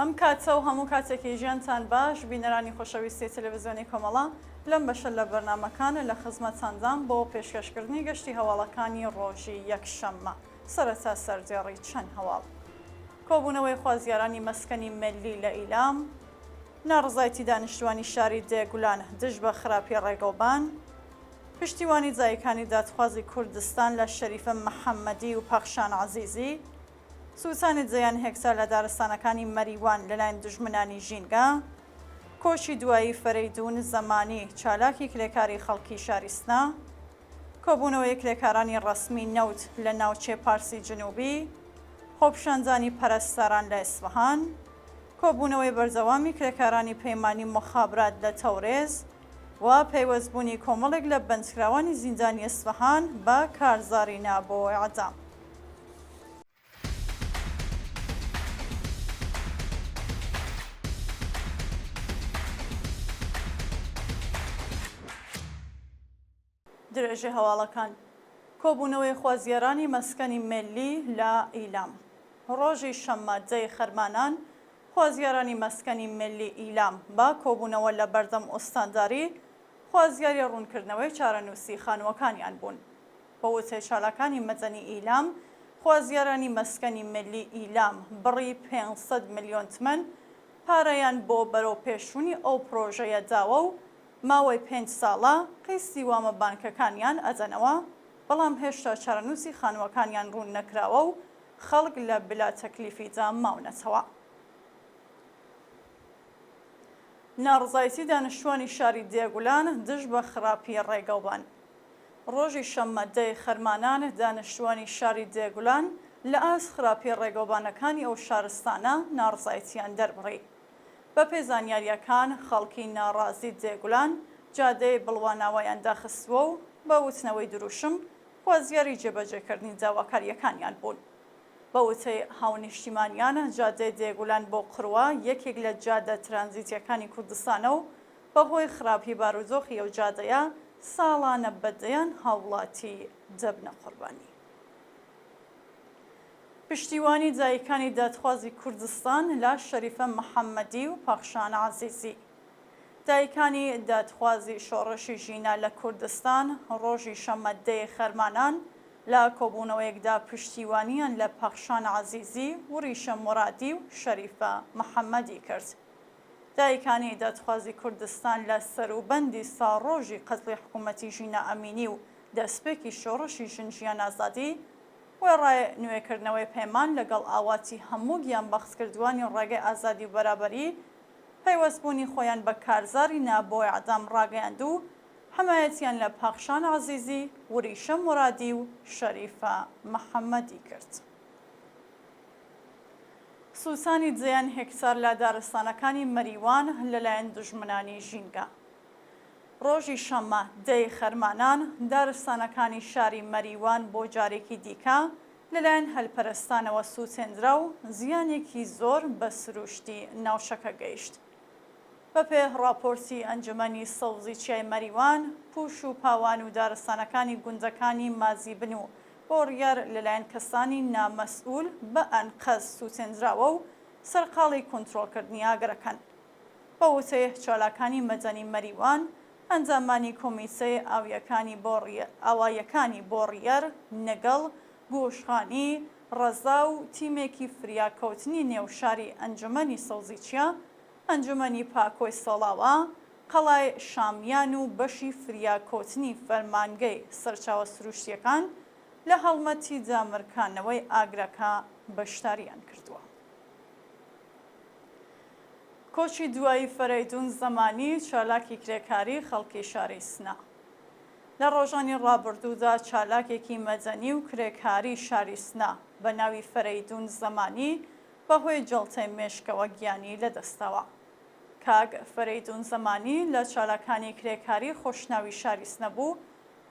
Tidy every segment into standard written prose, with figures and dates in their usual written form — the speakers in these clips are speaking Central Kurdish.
ئەم کاتە و هەموو کاتێکی ژیانتان باش بینەرانی خۆشەویستی تەلەڤیزیۆنی کۆمەڵە لەم بەشە لە بەرنامەکانە لە خزمەتتاندان بۆ پێشکەشکردنی گەشتی هەواڵەکانی ڕۆژی یەکشەممە. سەرەتا سەرجێڕی چەند هەواڵ. کۆبوونەوەی خوازیارانی مەسکەنی ملی لە ئیلام، ناڕزایەتی دانیشتوانی شاری دێگولان دژ بە خراپی ڕێگەوبان، پشتیوانی جایەکانی دادخوازی کوردستان لە شەریفە محەممەدی و پەخشان عەزیزی، سووتانی جەیان هێکتار لە دارستانەکانی مەریوان لەلایەن دژمنانی ژینگە، کۆچی دوایی فەرەیدون زەمانی چالاکی کرێکاری خەڵکی شاریسنا، کۆبوونەوەی کرێکارانی ڕەسمی نەوت لە ناوچێ پارسی جنوبی، خۆپیشاندانی پەرستەران لە ئیسفەهان، کۆبوونەوەی بەردەوامی کرێکارانی پەیمانی مخابرات لە تەورێز و پەیوەستبوونی کۆمەڵێک لە بەندکراوانی زیندانی ئیسفەهان بە کارزارینا بۆ ئیعدام. درێژە هەواڵەکان. کۆبوونەوەی خوازیارانی مەسکەنی ملی لە ئیلام. ڕۆژی شەممە دەی خەرمانان خوازیارانی مەسکەنی ملی ئیلام با کۆبوونەوە لە بەردەم ئۆستانداری خوازیاری ڕوونکردنەوەی چارەنووسی خانووەکانیان بوون. بە وتەی چالاکانی مەدەنی ئیلام، خوازیارانی مەسکەنی ملی ئیلام بڕی 500 ملیۆن تمەن پارەیان بۆ بەرەو پێشوونی ئەو پرۆژەیە داوە و ماوەی 5 ساڵە قیستی وامە بانکەکانیان ئەدەنەوە، بەڵام هێشتا چارەنووسی خانووەکانیان ڕوون نەکراوە و خەڵک لە بلا تەکلیفیدا ماونەتەوە. ناڕزایەتی دانیشتوانی شاری دێگولان دژ بە خراپی ڕێگەوبان. ڕۆژی شەممە دەی خەرمانان دانیشتوانی شاری دێگولان لە ئاست خراپی ڕێگەوبانەکانی ئەو شارستانە ناڕزایەتیان دەربڕی. بە پێی زانیاریەکان خەڵکی ناڕازی دێگولان جادەی بڵواناوەیان داخستووە و بە وتنەوەی دروشم خوازیاری جێبەجێکردنی داواکاریەکانیان بوون. بە وتەی هاونیشتیمانیان جادەی دێگولان بۆ قڕوا یەکێک لە جادە ترانزیتیەکانی کوردستانە و بەهۆی خراپی بارودۆخی ئەو جادەیە ساڵانە بەدەیان هاوڵاتی دەبنە قوربانی. پشتیوانی جایەکانی دادخوازی کوردستان لە شەریفە محەممەدی و پەخشان عەزیزی. دایکانی دادخوازی شۆڕشی ژینە لە کوردستان ڕۆژی شەممە دەی خەرمانان لە کۆبوونەوەیەکدا پشتیوانیان لە پەخشان عەزیزی و ڕیشە مورادی و شەریفە محەممەدی کرد. دایکانی دادخوازی کوردستان لە سەروبەندی ساڕۆژی قەتڵی حکوومەتی ژینە ئەمینی و دەستپێکی شۆڕشی ژنجیان ئازادی وێڕای نوێکردنەوەی پەیمان لەگەڵ ئاواتی هەموو گیانبەخشکردوانی ڕێگەی ئازادی و بەرابەری پەیوەستبوونی خۆیان بە کارزاری بۆ ئیعدام ڕاگەیاند و حمایەتیان لە پەخشان عەزیزی و ڕیشە مورادی و شەریفە محەممەدی کرد. سووتانی جەیان هێکتار لە دارستانەکانی مەریوان لەلایەن دژمنانی ژینگە. ڕۆژی شەممە دەی خەرمانان دارستانەکانی شاری مەریوان بۆ جارێکی دیکە لەلایەن هەلپەرستانەوە سووتێنرا و زیانێکی زۆر بە سروشتی ناوچەکە گەیشت. بەپێ راپۆرتی ئەنجومەنی سەوزیچیای مەریوان، پوش و پاوان و دارستانەکانی گوندەکانی مازیبن و بۆڕیار لەلایەن کەسانی نامەسئول بە ئەنقەز سووتێنراوە و سەرقاڵی کۆنتڕۆڵکردنی ئاگرەکان. بە وتەی چالاکانی مەدەنی مەریوان، ئەنجامانی کۆمیسەی ئاوایەکانی بۆڕیار نەگەڵ گۆشخانی ڕەزا و تیمێکی فریاکەوتنی نێوشاری ئەنجومەنی سەوزیچیا، ئەنجومەنی پاکۆی سەڵاوە، قەڵای شامیان و بەشی فریاکەوتنی فەرمانگەی سەرچاوە سروشتیەکان لە هەڵمەتی دامرکانەوەی ئاگرەکە بەشداریان کردووە. کۆچی دوایی فەرەیدون زەمانی چالاکی کرێکاری خەڵکی شاری سنا. لە ڕۆژانی ڕابردوودا چالاکێکی مەدەنی و کرێکاری شاری سنا بە ناوی فەرەیدون زەمانی بەهۆی جەڵتەی مێشکەوە گیانی لەدەستەوە. کاک فەرەیدون زەمانی لە چالاکانی کرێکاری خۆشناوی شاری سنە بوو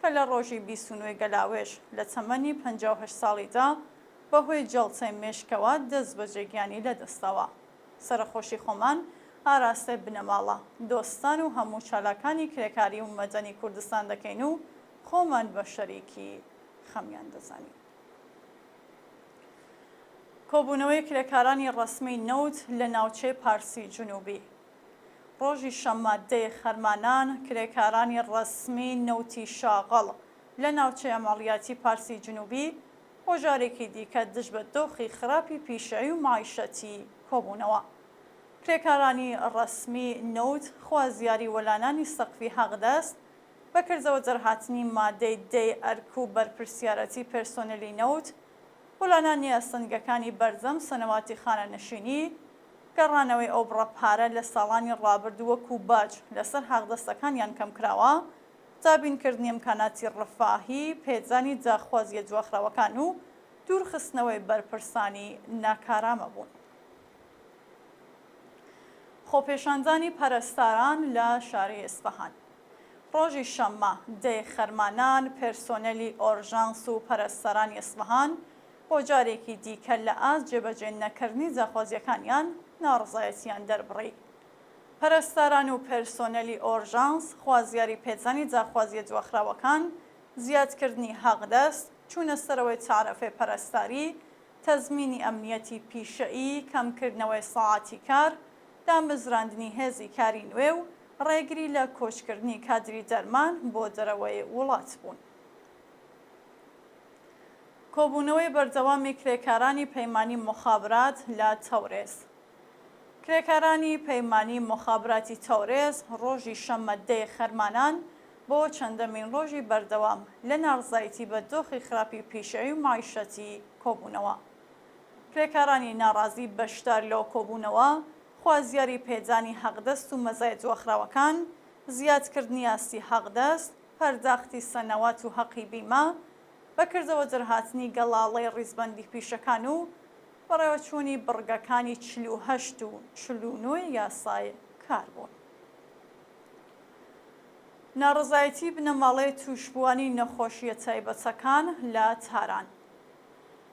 کە لە ڕۆژی 29 گەلاوێژ لە تەمەنی 58 ساڵیدا بەهۆی جەڵتەی مێشکەوە دەست بە جێگیانی لەدەستەوە. سەرخۆشی خۆمان ئاراستەی بنەماڵە، دۆستان و هەموو چالاکانی کرێکاری و مەدەنی کوردستان دەکەین و خۆمان بە شەریکی خەمیان دەزانین. کۆبوونەوەی کرێکارانی ڕەسمی نەوت لە ناوچەی پارسی جنوبی. ڕۆژی شەممە 10 خەرمانان کرێکارانی ڕەسمی نەوتی شاغەڵ لە ناوچەی ئەمەڵیاتی پارسی جنوبی بۆ جارێکی دیکە دژ بە دۆخی خراپی پیشەوی و معیشەتی کۆبوونەوە. کرێکارانی ڕەسمی نەوت خوازیاری وەلانانی سەقفی حەقدەست بەکردەوە دەرهاتنی مادەی دەی ئەرک و بەرپرسیارەتی پێرسۆنەلی نەوت، وەلانانی ئەسەنگەکانی بەرزەم سەنەواتی خانەنشینی، گەڕانەوەی ئەو بڕەپارە لە ساڵانی ڕابردوو وەکو باج لەسەر حەقدەستەکانیان کەم کراوە، دابینکردنی ئیمکاناتی ڕەفاهی، پێدانی جاخوازیە جواخراوەکان و دوورخستنەوەی بەرپرسانی ناکارامە بوون. خۆپێشاندانی پەرستاران لە شاری ئیسفەهان. ڕۆژی شەممە 10 خەرمانان پێرسۆنەلی ئۆرژانس و پەرستەرانی ئیسفەهان بۆ جارێکی دیکە لە ئاست جێبەجێ نەکردنی جاخوازیەکانیان ناڕزایەتیان دەربڕی. پەرستاران و پێرسۆنەلی ئۆرژانس خوازیاری پێزانی جاخوازیە جواخراوەکان، زیادکردنی حەقدەست، چوونە سەرەوەی تعرفەی پەرستاری، تەزمینی ئەمنیەتی پیشەیی، کەمکردنەوەی ساعاتی کار، دامەزراندنی هێزی کاری نوێ و ڕێگری لە کۆچکردنی کادری دەرمان بۆ دەرەوەی وڵات بوون. کۆبوونەوەی بەردەوامی کرێکارانی پەیمانی مخابرات لە تەورێز. کرێکارانی پەیمانی مخابراتی تەورێز ڕۆژی شەممە 10 خەرمانان بۆ چەندەمین ڕۆژی بەردەوام لە ناڕزایەتی بە دۆخی خراپی پیشەوی و معیشەتی کۆبوونەوە. کرێکارانی ناڕازی بەشدار لەو کۆبوونەوە خوازیاری پێدانی حەقدەست و مەزایە جواخراوەکان، زیادکردنی ئاستی حەقدەست، پەرداختی سەنەوات و حەقی بیمە، بەکردەوە دەرهاتنی گەڵاڵەی ڕیزبەندی پیشەکان و بەڕێوەچوونی بڕگەکانی 48 و 49 یاسای کار بوون. ناڕزایەتی بنەماڵەی توشبووانی نەخۆشیە تایبەتەکان لە تاران.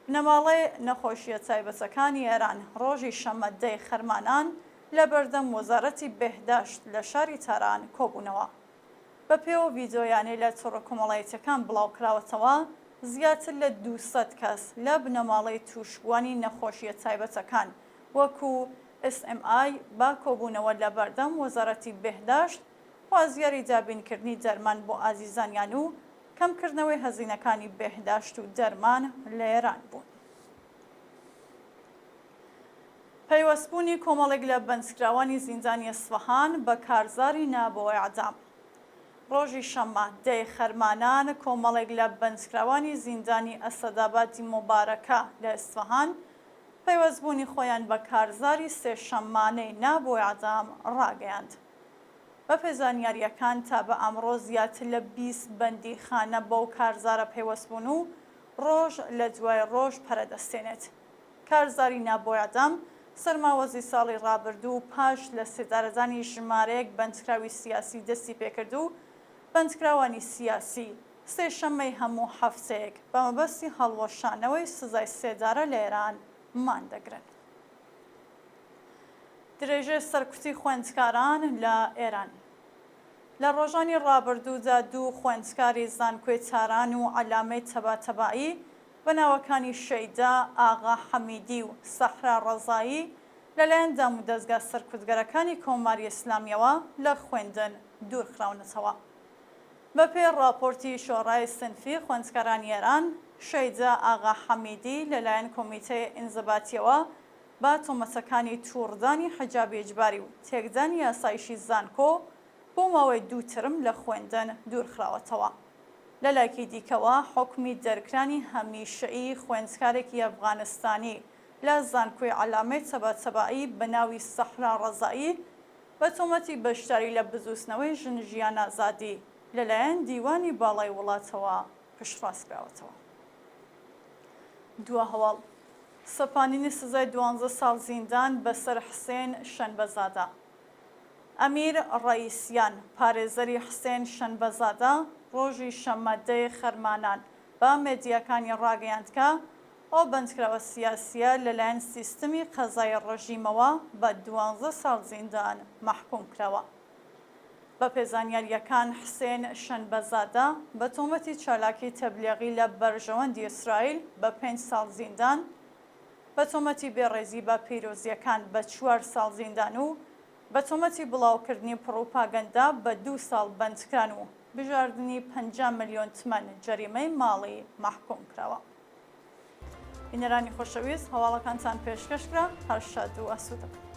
بنەماڵەی نەخۆشیە تایبەتەکانی ئێران ڕۆژی شەممە 10 خەرمانان لە بەردەم وەزارەتی بێهداشت لە شاری تاران کۆبوونەوە. بە پێوە ڤیدۆیانەی لە تۆڕە کۆمەڵایەتیەکان بڵاوکراوەتەوە، زیاتر لە 200 کەس لە بنەماڵەی توشبووانی نەخۆشیە تایبەتەکان وەکو SMI با کۆبوونەوە لە بەردەم وەزارەتی بێهداشت، خوازیاری دابینکردنی دەرمان بۆ ئازیزانیان و کەمکردنەوەی هەزینەکانی بێهداشت و دەرمان لە ئێران بوون. پەیوەستبوونی کۆمەڵێک لە بەندکراوانی زیندانی ئیسفەهان بە کارزاری نابەوە ئەعدام. ڕۆژی شەممە 10 خەرمانان کۆمەڵێک لە بەندکراوانی زیندانی ئەسەدابادی مۆبارەکە لە ئیسفەهان پەیوەستبوونی خۆیان بە کارزاری 3 شەممانەی نابەوە ئەعدام ڕاگەیاند. بە پێزانیاریەکان تا بە ئەمڕۆ زیاتر لە 20 بەندیخانە بەو کارزارە پەیوەستبوون و ڕۆژ لە دوای ڕۆژ پەرەدەستێنێت. کارزاری نابەوە ئەعدام سەرماوەزی ساڵی ڕابردوو پاش لە سێدارەدانی ژمارەیەک بەندکراوی سیاسی دەستی پێکرد و بەندکراوانی سیاسی 3 شەممەی هەموو هەفتەیەک بە مەبەستی هەڵوەشانەوەی سزای سێدارە لە ئێران ماندەگرن. درێژەی سەرکوتی خوێندکاران لە ئێران. لە ڕۆژانی ڕابردوودا 2 خوێندکاری زانکۆی تاران و عەلامەی تەباتەبایی بە ناوەکانی شەیدا ئاغا حەمیدی و سەحرا ڕەزایی لەلایەن دام و دەستگا سەرکوتگەرەکانی کۆماری ئیسلامیەوە لە خوێندن دوورخراونەتەوە. بەپێی راپۆرتی شۆڕای سنفی خوێندکارانی ئێران، شەیدا ئاغا حەمیدی لەلایەن کۆمیتەی ئینزباتیەوە با تۆمەتەکانی تووڕدانی حیجابی ئیجباری و تێکدانی یاسایشی زانکۆ بۆ ماوەی 2 ترم لە خوێندن دوورخراوەتەوە. لە لایەکی دیکەوە حکمی دەرکرانی هەمیشەیی خوێندکارێکی ئەفغانستانی لە زانکۆی عەلامەی تەباتەبایی بە ناوی سەحرا ڕەزایی بە تۆمەتی بەشداری لە بزوسنەوەی ژنژیان ئازادی لەلایەن دیوانی باڵای وڵاتەوە پشتڕاستکراوەتەوە. دووە هەواڵ سەپاندنی سزای 12 ساڵ زیندان بەسەر حسێن شەنبەزادە. ئەمیر ڕەئیسیان پارێزەری حسێن شەنبەزادە ڕۆژی شەممە 10 خەرمانان بە مێدیاکانی ڕاگەیاند کە ئەو بەندکراوە سیاسیە لەلایەن سیستەمی قەزای ڕەژیمەوە بە 12 ساڵ زیندان مەحکوم کراوە. بە پێزانیاریەکان حسێن شەنبەزادە بە تۆمەتی چالاکی تەبلیغی لە بەرژەوەندی ئیسرائیل بە 5 ساڵ زیندان، بە تۆمەتی بێڕێزی بە پیرۆزیەکان بە 4 ساڵ زیندان و بە تۆمەتی بڵاوکردنی پڕۆپاگەندا بە 2 ساڵ بەندکران و بژاردننی 50 ملیۆن تمەن جەریمەی ماڵی مەحکوم کراوە. بینەرانی خۆشەویست، هەواڵەکانتان پێشکەشکرا، هەر شاد و ئاسوودە.